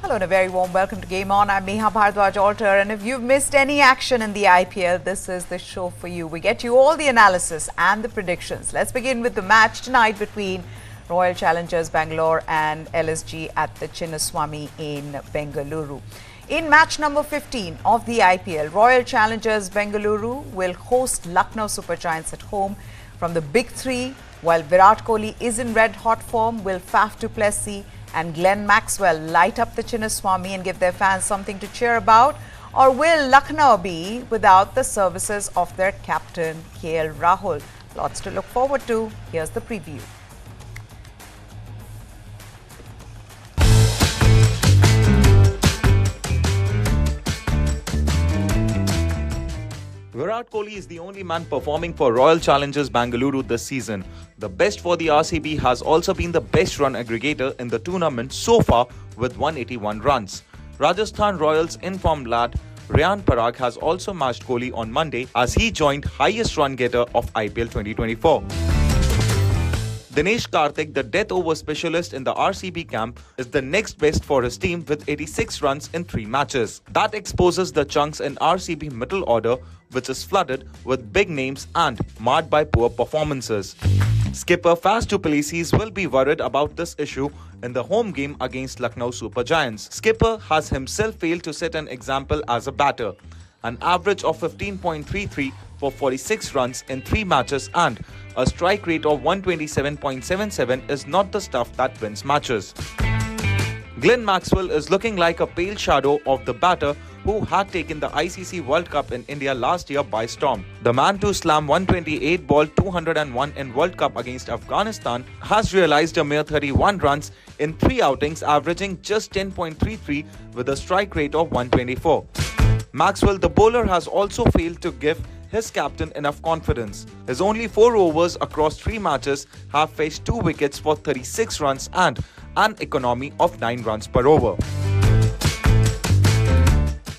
Hello and a very warm welcome to Game On. I'm Neha Bhardwaj-Alter, and if you've missed any action in the IPL, this is the show for you. We get you all the analysis and the predictions. Let's begin with the match tonight between Royal Challengers Bangalore and LSG at the Chinnaswamy in Bengaluru. In match number 15 of the IPL, Royal Challengers Bengaluru will host Lucknow Super Giants at home. From the big three, while Virat Kohli is in red-hot form, will Faf du Plessis and Maxwell light up the Chinnaswamy and give their fans something to cheer about? Or will Lucknow be without the services of their captain, KL Rahul? Lots to look forward to. Here's the preview. Virat Kohli is the only man performing for Royal Challengers Bengaluru this season. The best for the RCB has also been the best run aggregator in the tournament so far with 181 runs. Rajasthan Royals informed lad Riyan Parag has also matched Kohli on Monday as he joined highest run getter of IPL 2024. Dinesh Karthik, the death over specialist in the RCB camp, is the next best for his team with 86 runs in 3 matches. That exposes the chunks in RCB middle order, which is flooded with big names and marred by poor performances. Skipper Faf du Plessis will be worried about this issue in the home game against Lucknow Super Giants. Skipper has himself failed to set an example as a batter. An average of 15.33 for 46 runs in 3 matches and a strike rate of 127.77 is not the stuff that wins matches. Maxwell is looking like a pale shadow of the batter who had taken the ICC World Cup in India last year by storm. The man to slam 128 ball 201 in World Cup against Afghanistan has realized a mere 31 runs in 3 outings, averaging just 10.33 with a strike rate of 124. Maxwell, the bowler, has also failed to give his captain enough confidence. His only 4 overs across 3 matches have fetched 2 wickets for 36 runs and an economy of 9 runs per over.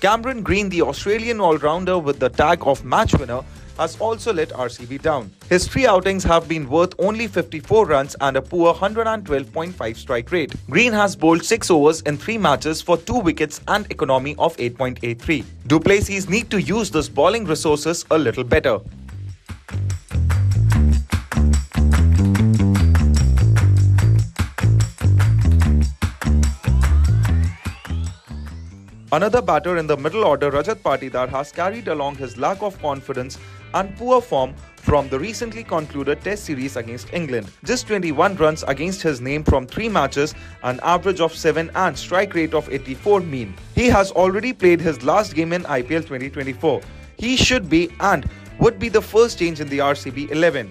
Cameron Green, the Australian all-rounder with the tag of match winner, has also let RCB down. His 3 outings have been worth only 54 runs and a poor 112.5 strike rate. Green has bowled 6 overs in 3 matches for 2 wickets and economy of 8.83. Du Plessis need to use those bowling resources a little better. Another batter in the middle order, Rajat Patidar, has carried along his lack of confidence and poor form from the recently concluded Test series against England. Just 21 runs against his name from 3 matches, an average of 7 and strike rate of 84 mean. He has already played his last game in IPL 2024. He should be and would be the first change in the RCB 11.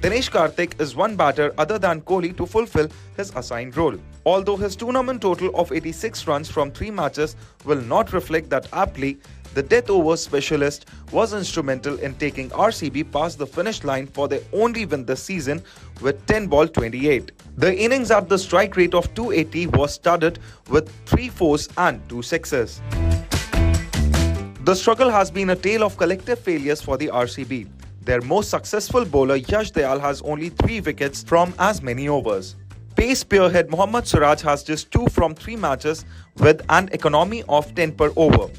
Dinesh Karthik is one batter other than Kohli to fulfill his assigned role. Although his tournament total of 86 runs from 3 matches will not reflect that aptly, the death over specialist was instrumental in taking RCB past the finish line for their only win this season with 10 ball 28. The innings at the strike rate of 280 was studded with 3 fours and 2 sixes. The struggle has been a tale of collective failures for the RCB. Their most successful bowler Yash Dayal has only 3 wickets from as many overs. Pace spearhead Mohammad Suraj has just 2 from 3 matches with an economy of 10 per over.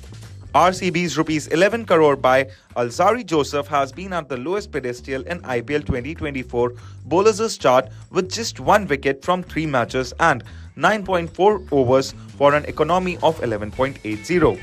RCB's rupees 11 crore by Alzari Joseph has been at the lowest pedestal in IPL 2024 bowlers' chart with just 1 wicket from 3 matches and 9.4 overs for an economy of 11.80.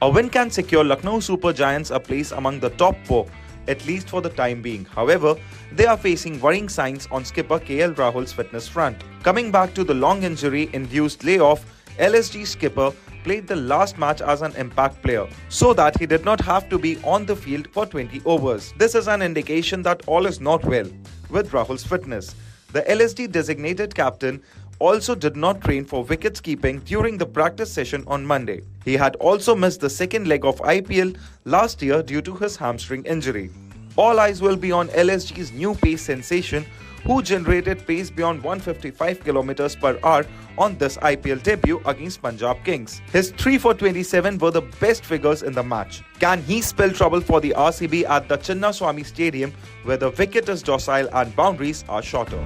A win can secure Lucknow Super Giants a place among the top 4, at least for the time being. However, they are facing worrying signs on skipper KL Rahul's fitness front. Coming back to the long injury-induced layoff, LSG skipper played the last match as an impact player, so that he did not have to be on the field for 20 overs. This is an indication that all is not well with Rahul's fitness. The LSG designated captain also did not train for wickets keeping during the practice session on Monday. He had also missed the second leg of IPL last year due to his hamstring injury. All eyes will be on LSG's new pace sensation, who generated pace beyond 155 km per hour on this IPL debut against Punjab Kings. His 3 for 27 were the best figures in the match. Can he spell trouble for the RCB at the Chinnaswamy Stadium, where the wicket is docile and boundaries are shorter?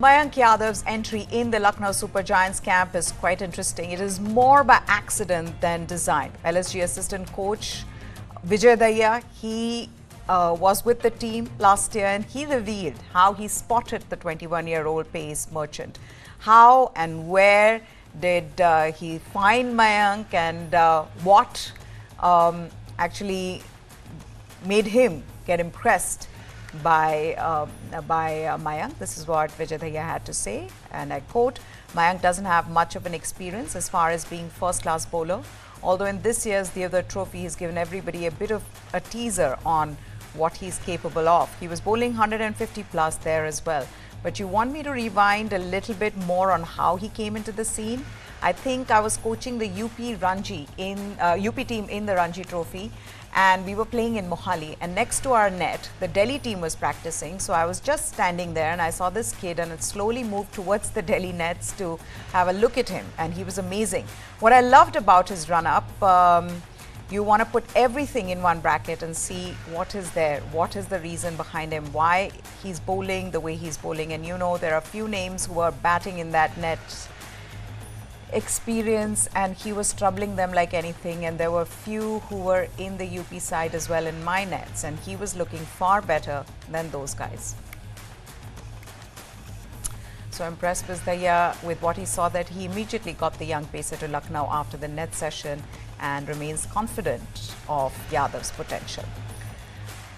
Mayank Yadav's entry in the Lucknow Super Giants camp is quite interesting. It is more by accident than design. LSG assistant coach Vijay, he was with the team last year, and he revealed how he spotted the 21-year-old pace merchant. How and where did he find Mayank, and what actually made him get impressed by Mayank. This is what Vijay had to say, and I quote, "Mayank doesn't have much of an experience as far as being first-class bowler. Although in this year's the other trophy, he's given everybody a bit of a teaser on what he's capable of. He was bowling 150 plus there as well. But you want me to rewind a little bit more on how he came into the scene? I think I was coaching the UP team in the Ranji Trophy, and we were playing in Mohali, and next to our net the Delhi team was practicing. So I was just standing there and I saw this kid, and it slowly moved towards the Delhi nets to have a look at him, and he was amazing. What I loved about his run-up, you want to put everything in one bracket and see what is there, what is the reason behind him, why he's bowling the way he's bowling. And you know, there are few names who are batting in that net experience, and he was troubling them like anything. And there were few who were in the UP side as well in my nets, and he was looking far better than those guys. So impressed was Daya with what he saw, that he immediately got the young pacer to Lucknow after the net session and remains confident of Yadav's potential.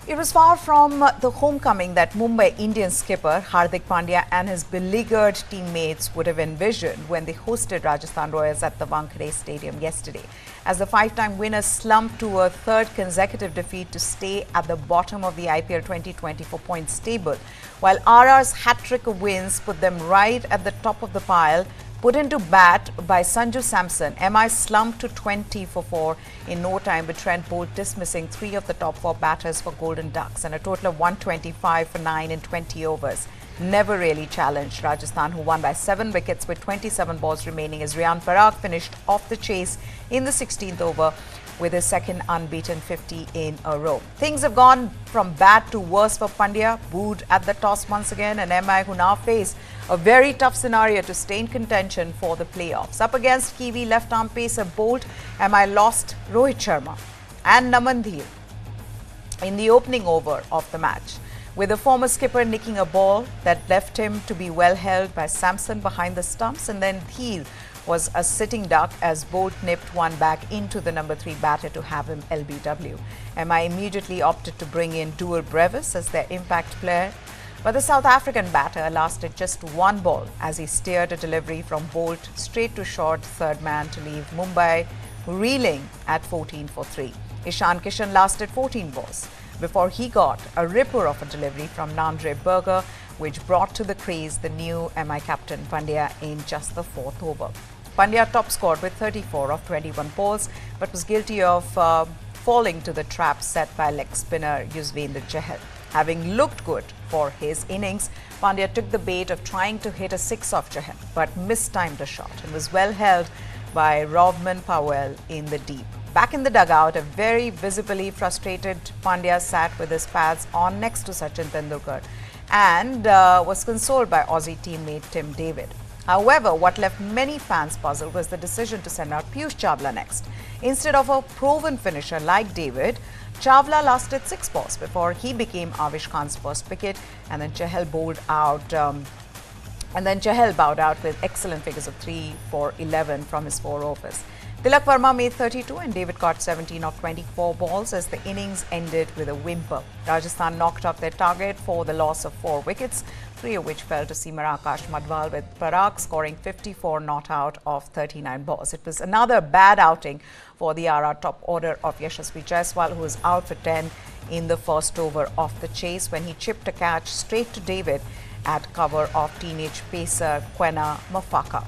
It was far from the homecoming that Mumbai Indians skipper Hardik Pandya and his beleaguered teammates would have envisioned when they hosted Rajasthan Royals at the Wankhede Stadium yesterday, as the five-time winners slumped to a third consecutive defeat to stay at the bottom of the IPL 2024 points table, while RR's hat-trick of wins put them right at the top of the pile. Put into bat by Sanju Samson, MI slumped to 20 for 4 in no time, with Trent Boult dismissing 3 of the top 4 batters for Golden Ducks, and a total of 125 for 9 in 20 overs. Never really challenged Rajasthan, who won by 7 wickets with 27 balls remaining, as Riyan Parag finished off the chase in the 16th over with his second unbeaten 50 in a row. Things have gone from bad to worse for Pandya, booed at the toss once again, and MI who now face a very tough scenario to stay in contention for the playoffs. Up against Kiwi left-arm pacer Boult, MI lost Rohit Sharma and Naman Dhir in the opening over of the match, with the former skipper nicking a ball that left him to be well held by Samson behind the stumps, and then Dhir was a sitting duck as Boult nipped one back into the number 3 batter to have him LBW. MI immediately opted to bring in Dual Brevis as their impact player, but the South African batter lasted just 1 ball as he steered a delivery from Boult straight to short third man to leave Mumbai reeling at 14 for 3. Ishan Kishan lasted 14 balls before he got a ripper of a delivery from Nandre Berger, which brought to the crease the new MI captain Pandya in just the 4th over. Pandya top scored with 34 of 21 balls, but was guilty of falling to the trap set by leg spinner Yuzvendra Chahal. Having looked good for his innings, Pandya took the bait of trying to hit a 6 off Chahal, but mistimed a shot and was well held by Rovman Powell in the deep. Back in the dugout, a very visibly frustrated Pandya sat with his pads on next to Sachin Tendulkar and was consoled by Aussie teammate Tim David. However, what left many fans puzzled was the decision to send out Piyush Chawla next. Instead of a proven finisher like David, Chawla lasted 6 balls before he became Avish Khan's first wicket, and then Chahal bowed out with excellent figures of 3 for 11 from his 4 overs. Tilak Verma made 32 and David caught 17 of 24 balls as the innings ended with a whimper. Rajasthan knocked off their target for the loss of 4 wickets, 3 of which fell to seamer Akash Madhwal, with Parag scoring 54 not out of 39 balls. It was another bad outing for the RR top order of Yashasvi Jaiswal, who was out for 10 in the first over of the chase when he chipped a catch straight to David at cover of teenage pacer Quena Mafaka.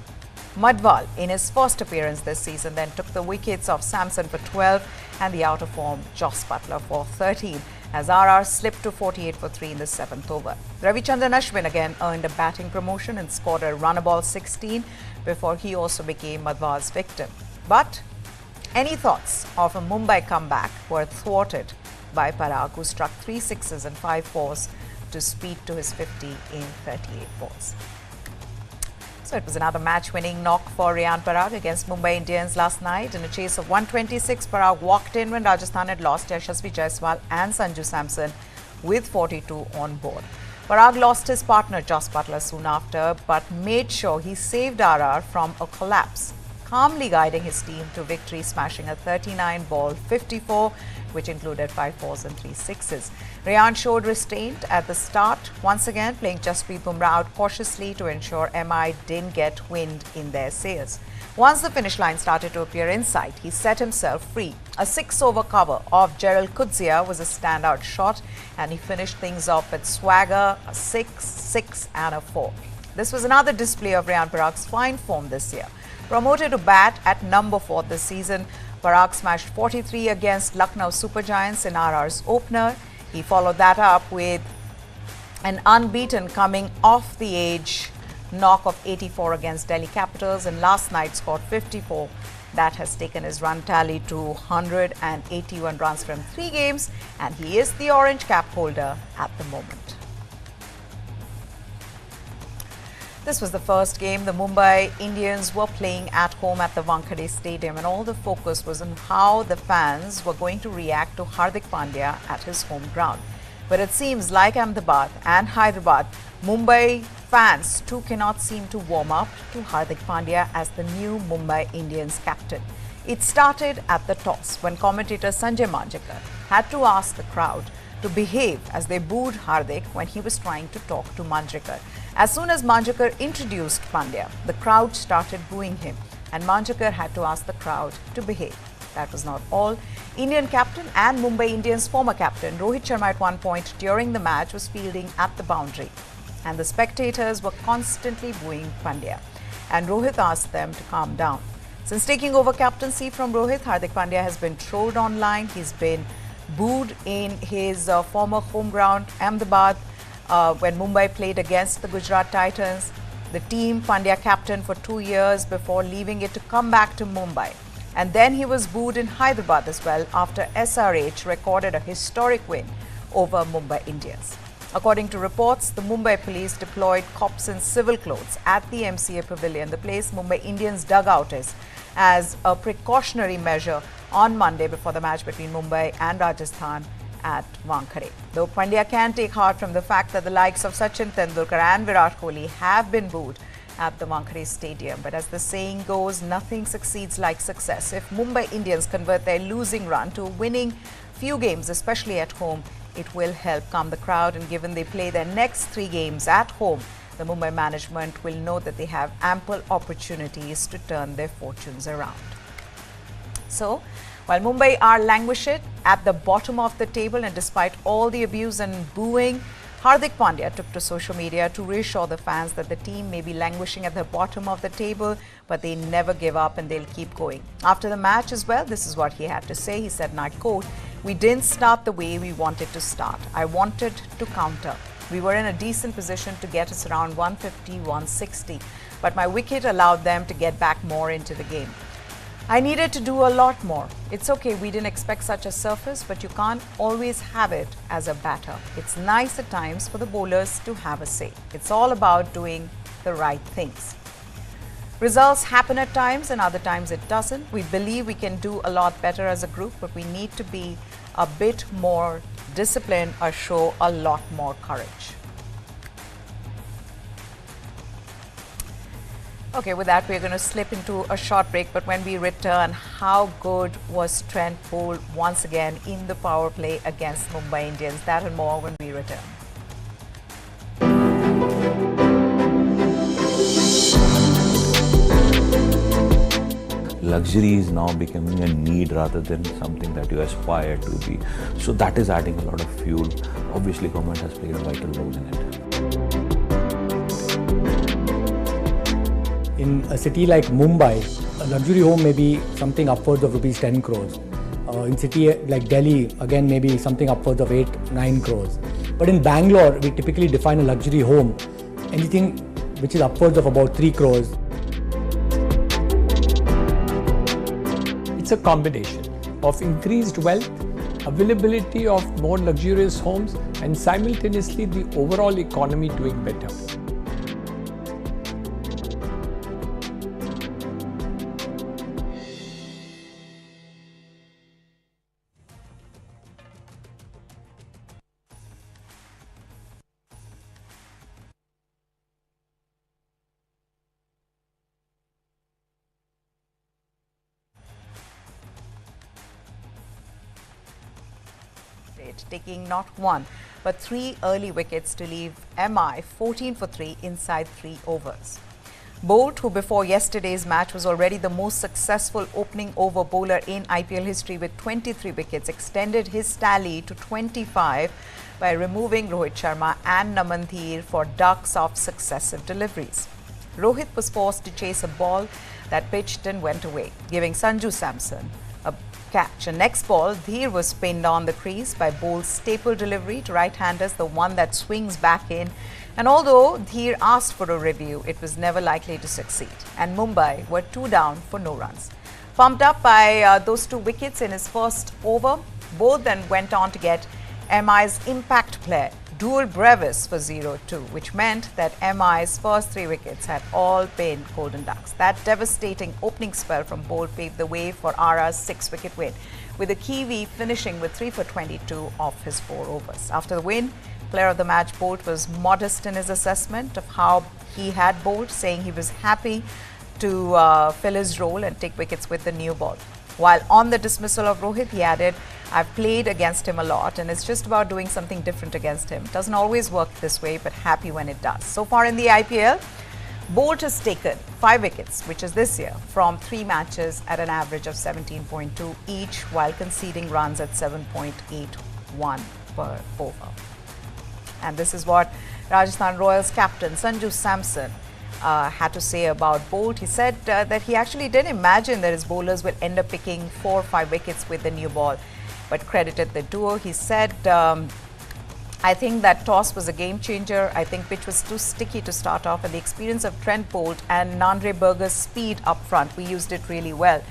Madhwal, in his first appearance this season, then took the wickets of Samson for 12 and the out-of-form Jos Buttler for 13, as RR slipped to 48 for 3 in the 7th over. Ravichandran Ashwin again earned a batting promotion and scored a run-a-ball 16 before he also became Madhwal's victim. But any thoughts of a Mumbai comeback were thwarted by Parag, who struck 3 sixes and 5 fours to speed to his 50 in 38 balls. So it was another match-winning knock for Riyan Parag against Mumbai Indians last night. In a chase of 126, Parag walked in when Rajasthan had lost Yashasvi Jaiswal and Sanju Samson with 42 on board. Parag lost his partner Jos Buttler soon after, but made sure he saved RR from a collapse, calmly guiding his team to victory, smashing a 39-ball 54, which included 5 fours and 3 sixes. Riyan showed restraint at the start, once again playing Jasprit Bumrah out cautiously to ensure MI didn't get wind in their sails. Once the finish line started to appear in sight, he set himself free. A 6-over cover of Gerald Kudzia was a standout shot, and he finished things off with swagger, a 6, 6 and a 4. This was another display of Riyan Parag's fine form this year. Promoted to bat at number 4 this season, Parag smashed 43 against Lucknow Super Giants in RR's opener. He followed that up with an unbeaten coming off the edge knock of 84 against Delhi Capitals, and last night scored 54. That has taken his run tally to 181 runs from 3 games, and he is the orange cap holder at the moment. This was the first game the Mumbai Indians were playing at home at the Wankhede Stadium, and all the focus was on how the fans were going to react to Hardik Pandya at his home ground. But it seems like Ahmedabad and Hyderabad, Mumbai fans too cannot seem to warm up to Hardik Pandya as the new Mumbai Indians captain. It started at the toss when commentator Sanjay Manjrekar had to ask the crowd to behave as they booed Hardik when he was trying to talk to Manjrekar. As soon as Manjrekar introduced Pandya, the crowd started booing him, and Manjrekar had to ask the crowd to behave. That was not all. Indian captain and Mumbai Indians former captain Rohit Sharma at one point during the match was fielding at the boundary, and the spectators were constantly booing Pandya, and Rohit asked them to calm down. Since taking over captaincy from Rohit, Hardik Pandya has been trolled online. He's been booed in his former home ground, Ahmedabad, when Mumbai played against the Gujarat Titans. The team Pandya captained for 2 years before leaving it to come back to Mumbai. And then he was booed in Hyderabad as well after SRH recorded a historic win over Mumbai Indians. According to reports, the Mumbai police deployed cops in civil clothes at the MCA pavilion, the place Mumbai Indians dugout is, as a precautionary measure on Monday before the match between Mumbai and Rajasthan at Wankhede. Though Pandya can take heart from the fact that the likes of Sachin Tendulkar and Virat Kohli have been booed at the Wankhede Stadium. But as the saying goes, nothing succeeds like success. If Mumbai Indians convert their losing run to winning few games, especially at home, it will help calm the crowd, and given they play their next 3 games at home, the Mumbai management will know that they have ample opportunities to turn their fortunes around. So, while Mumbai are languishing at the bottom of the table, and despite all the abuse and booing, Hardik Pandya took to social media to reassure the fans that the team may be languishing at the bottom of the table, but they never give up and they'll keep going. After the match as well, this is what he had to say. He said, and I quote, "We didn't start the way we wanted to start. I wanted to counter. We were in a decent position to get us around 150, 160, but my wicket allowed them to get back more into the game. I needed to do a lot more. It's okay, we didn't expect such a surface, but you can't always have it as a batter. It's nice at times for the bowlers to have a say. It's all about doing the right things. Results happen at times and other times it doesn't. We believe we can do a lot better as a group, but we need to be a bit more disciplined or show a lot more courage." Okay, with that, we're going to slip into a short break. But when we return, how good was Trent Boult once again in the power play against Mumbai Indians? That and more when we return. Luxury is now becoming a need rather than something that you aspire to be. So that is adding a lot of fuel. Obviously, government has played a vital role in it. In a city like Mumbai, a luxury home may be something upwards of rupees 10 crores. In city like Delhi, again maybe something upwards of 8-9 crores. But in Bangalore, we typically define a luxury home, anything which is upwards of about 3 crores. It's a combination of increased wealth, availability of more luxurious homes, and simultaneously the overall economy doing better. wicket, taking not one but 3 early wickets to leave MI 14 for 3 inside 3 overs. Boult, who before yesterday's match was already the most successful opening over bowler in IPL history with 23 wickets, extended his tally to 25 by removing Rohit Sharma and Namandhir for ducks of successive deliveries. Rohit was forced to chase a ball that pitched and went away, giving Sanju Samson a catch. And next ball, Dheer was pinned on the crease by Boult's staple delivery to right-handers, the one that swings back in. And although Dheer asked for a review, it was never likely to succeed. And Mumbai were 2 down for no runs. Pumped up by those 2 wickets in his first over, Boult then went on to get MI's impact player, Dual Brevis, for 0-2, which meant that MI's first 3 wickets had all been Golden Ducks. That devastating opening spell from Boult paved the way for RR's 6-wicket win, with the Kiwi finishing with 3 for 22 off his 4 overs. After the win, player of the match Boult was modest in his assessment of how he had bowled, saying he was happy to fill his role and take wickets with the new ball. While on the dismissal of Rohit, he added, "I've played against him a lot and it's just about doing something different against him. Doesn't always work this way, but happy when it does." So far in the IPL, Boult has taken 5 wickets, which is this year, from 3 matches at an average of 17.2 each, while conceding runs at 7.81 per over. And this is what Rajasthan Royals captain Sanju Samson had to say about Boult. He said that he actually didn't imagine that his bowlers will end up picking 4 or 5 wickets with the new ball, but credited the duo. He said, "I think that toss was a game changer. I think pitch was too sticky to start off, and the experience of Trent, Boult and Nandre Berger's speed up front, we used it really well."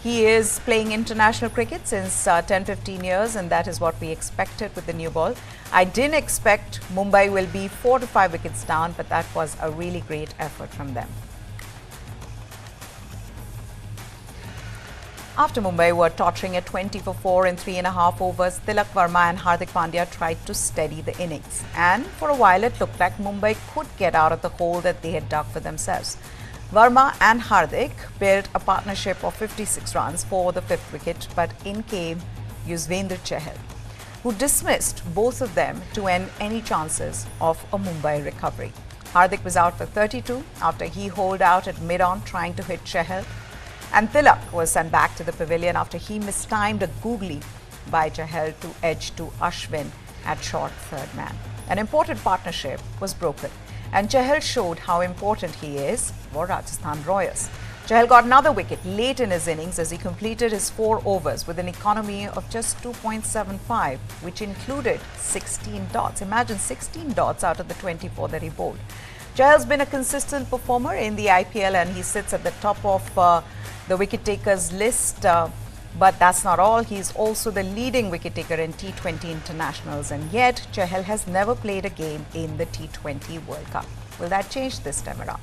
He is playing international cricket since 10-15 years, and that is what we expected with the new ball. "I didn't expect Mumbai will be 4 to 5 wickets down, but that was a really great effort from them." After Mumbai were tottering at 20 for 4 in 3.5 overs, Tilak Varma and Hardik Pandya tried to steady the innings. And for a while, it looked like Mumbai could get out of the hole that they had dug for themselves. Varma and Hardik built a partnership of 56 runs for the 5th wicket, but in came Yuzvendra Chahal, who dismissed both of them to end any chances of a Mumbai recovery. Hardik was out for 32 after he holed out at mid-on trying to hit Chahal, and Tilak was sent back to the pavilion after he mistimed a googly by Chahal to edge to Ashwin at short 3rd man. An important partnership was broken, and Chahal showed how important he is for Rajasthan Royals. Chahal got another wicket late in his innings as he completed his 4 overs with an economy of just 2.75, which included 16 dots. Imagine 16 dots out of the 24 that he bowled. Chahal's been a consistent performer in the IPL, and he sits at the top of the wicket-takers list. But that's not all. He's also the leading wicket-taker in T20 internationals, and yet Chahal has never played a game in the T20 World Cup. Will that change this time around?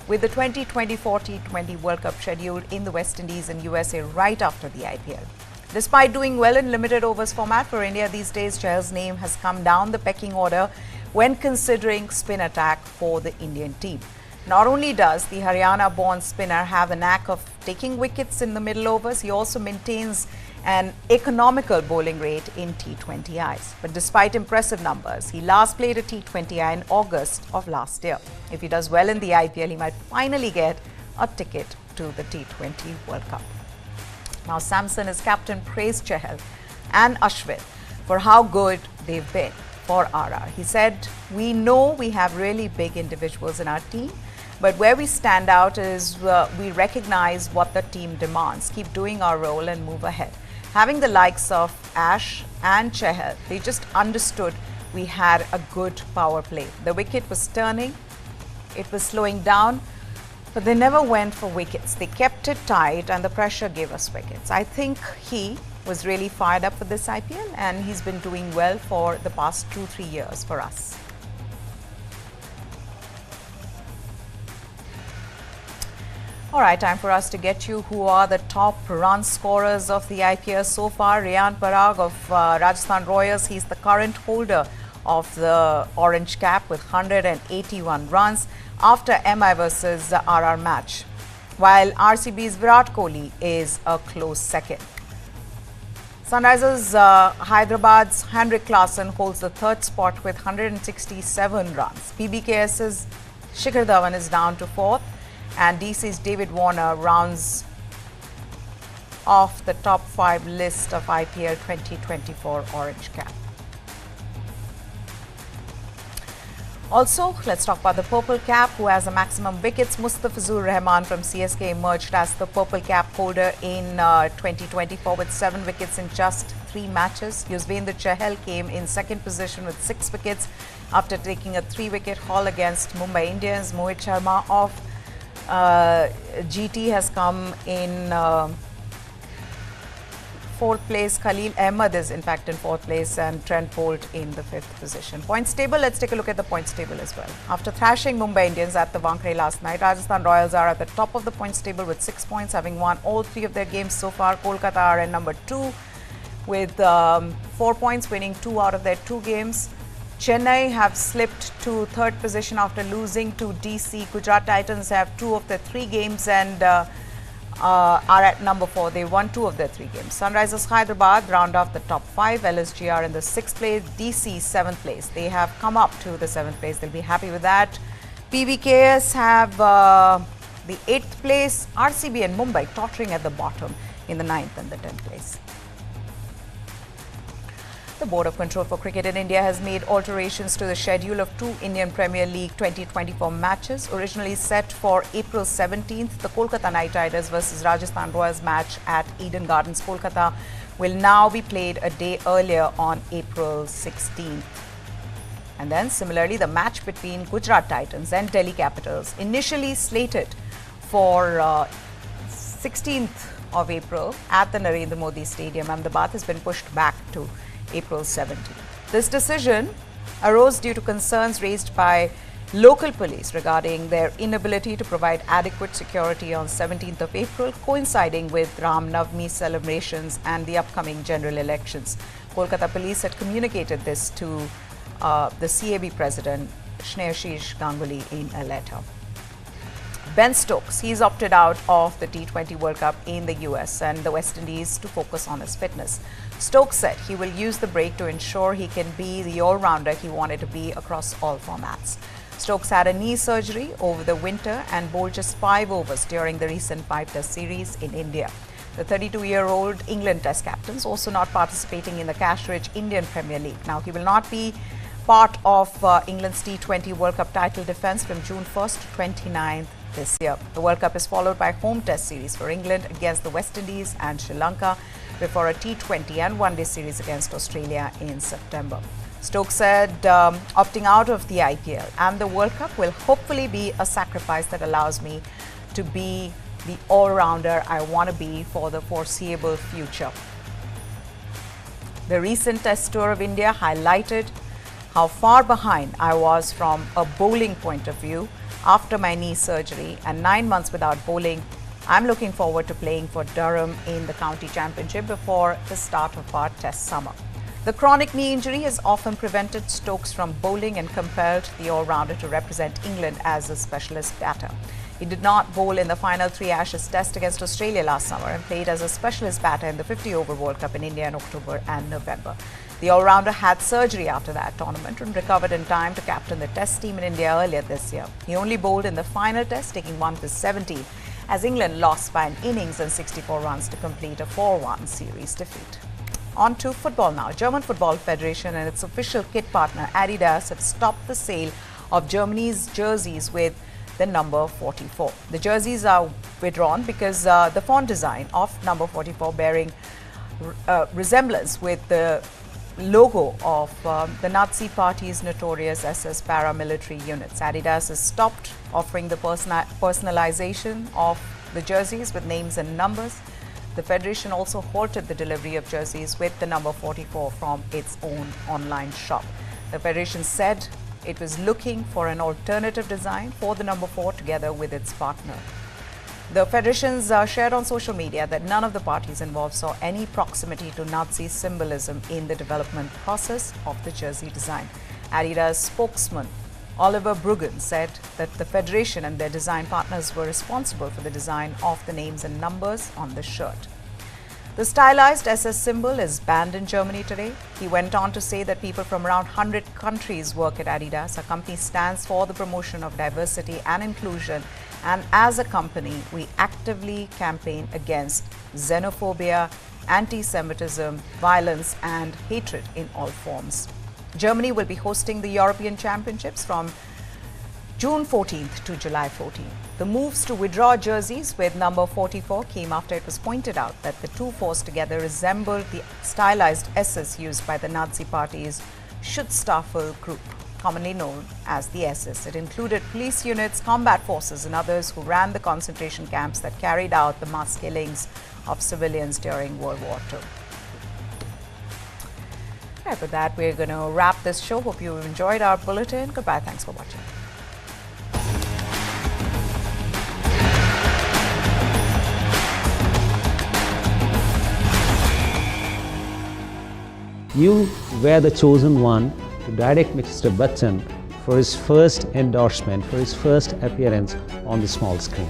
With the 2024 T20 World Cup scheduled in the West Indies and USA right after the IPL. Despite doing well in limited overs format for India these days, Chahal's name has come down the pecking order when considering spin attack for the Indian team. Not only does the Haryana-born spinner have the knack of taking wickets in the middle overs, he also maintains an economical bowling rate in T20Is. But despite impressive numbers, he last played a T20I in August of last year. If he does well in the IPL, he might finally get a ticket to the T20 World Cup. Now, Samson, as captain, praised Chahal and Ashwin for how good they've been for RR. He said, "We know we have really big individuals in our team, but where we stand out is we recognize what the team demands, keep doing our role and move ahead." Having the likes of Ash and Chahal, they just understood we had a good power play. The wicket was turning, it was slowing down, but they never went for wickets. They kept it tight and the pressure gave us wickets. I think he was really fired up for this IPL, and he's been doing well for the past 2-3 years for us. All right, time for us to get you who are the top run scorers of the IPL so far. Riyan Parag of Rajasthan Royals, he's the current holder of the orange cap with 181 runs after MI versus the RR match, while RCB's Virat Kohli is a close second. Sunrisers Hyderabad's Henrik Klassen holds the third spot with 167 runs. PBKS's Shikhar Dhawan is down to fourth, and DC's David Warner rounds off the top 5 list of IPL 2024 Orange Cap. Also, let's talk about the Purple Cap, who has the maximum wickets. Mustafizur Rahman from CSK emerged as the Purple Cap holder in 2024 with 7 wickets in just 3 matches. Yuzvendra Chahal came in second position with 6 wickets after taking a 3-wicket haul against Mumbai Indians. Mohit Sharma of GT has come in 4th place. Khalil Ahmed is in fact in 4th place, and Trent Boult in the 5th position. Points table, let's take a look at the points table as well. After thrashing Mumbai Indians at the Wankhede last night, Rajasthan Royals are at the top of the points table with 6 points, having won all 3 of their games so far. Kolkata are in number 2 with 4 points, winning 2 out of their 2 games. Chennai have slipped to 3rd position after losing to DC. Gujarat Titans have 2 of their 3 games and are at number 4. They won 2 of their 3 games. Sunrisers Hyderabad round off the top 5. LSG are in the 6th place. DC 7th place. They have come up to the 7th place. They'll be happy with that. PBKS have the 8th place. RCB and Mumbai tottering at the bottom in the 9th and the 10th place. The Board of Control for Cricket in India has made alterations to the schedule of 2 Indian Premier League 2024 matches. Originally set for April 17th, the Kolkata Knight Riders versus Rajasthan Royals match at Eden Gardens, Kolkata, will now be played a day earlier on April 16th. And then similarly, the match between Gujarat Titans and Delhi Capitals, initially slated for 16th of April at the Narendra Modi Stadium, Ahmedabad, has been pushed back to April 17th. This decision arose due to concerns raised by local police regarding their inability to provide adequate security on 17th of April, coinciding with Ram Navami celebrations and the upcoming general elections. Kolkata police had communicated this to the CAB president, Shneyashish Ganguly, in a letter. Ben Stokes, he's opted out of the T20 World Cup in the US and the West Indies to focus on his fitness. Stokes said he will use the break to ensure he can be the all-rounder he wanted to be across all formats. Stokes had a knee surgery over the winter and bowled just 5 overs during the recent 5-test series in India. The 32-year-old England Test captain is also not participating in the cash-rich Indian Premier League. Now, he will not be part of England's T20 World Cup title defence from June 1st to 29th this year. The World Cup is followed by a home test series for England against the West Indies and Sri Lanka before a T20 and one-day series against Australia in September. Stokes said opting out of the IPL and the World Cup will hopefully be a sacrifice that allows me to be the all-rounder I want to be for the foreseeable future. The recent Test tour of India highlighted how far behind I was from a bowling point of view after my knee surgery and 9 months without bowling. I'm looking forward to playing for Durham in the county championship before the start of our Test summer. The chronic knee injury has often prevented Stokes from bowling and compelled the all-rounder to represent England as a specialist batter. He did not bowl in the final 3 Ashes Test against Australia last summer and played as a specialist batter in the 50-over World Cup in India in October and November. The all-rounder had surgery after that tournament and recovered in time to captain the Test team in India earlier this year. He only bowled in the final Test, taking 1 for 17, as England lost by an innings and 64 runs to complete a 4-1 series defeat. On to football now. German Football Federation and its official kit partner Adidas have stopped the sale of Germany's jerseys with the number 44. The jerseys are withdrawn because the font design of number 44 bearing resemblance with the logo of the Nazi Party's notorious SS paramilitary units. Adidas has stopped offering the personalization of the jerseys with names and numbers. The Federation also halted the delivery of jerseys with the number 44 from its own online shop. The Federation said it was looking for an alternative design for the number 4 together with its partner. The Federations shared on social media that none of the parties involved saw any proximity to Nazi symbolism in the development process of the jersey design. Adidas spokesman Oliver Bruggen said that the Federation and their design partners were responsible for the design of the names and numbers on the shirt. The stylized SS symbol is banned in Germany today. He went on to say that people from around 100 countries work at Adidas. Our company stands for the promotion of diversity and inclusion, and as a company, we actively campaign against xenophobia, anti-Semitism, violence and hatred in all forms. Germany will be hosting the European Championships from June 14th to July 14th. The moves to withdraw jerseys with number 44 came after it was pointed out that the two forced together resembled the stylized SS used by the Nazi Party's Schutzstaffel group, commonly known as the SS. It included police units, combat forces and others who ran the concentration camps that carried out the mass killings of civilians during World War II. Right, with that, we're going to wrap this show. Hope you enjoyed our bulletin. Goodbye. Thanks for watching. You were the chosen one to direct Mr. Bachchan for his first endorsement, for his first appearance on the small screen.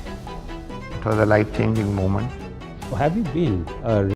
It was a life-changing moment. Have you been a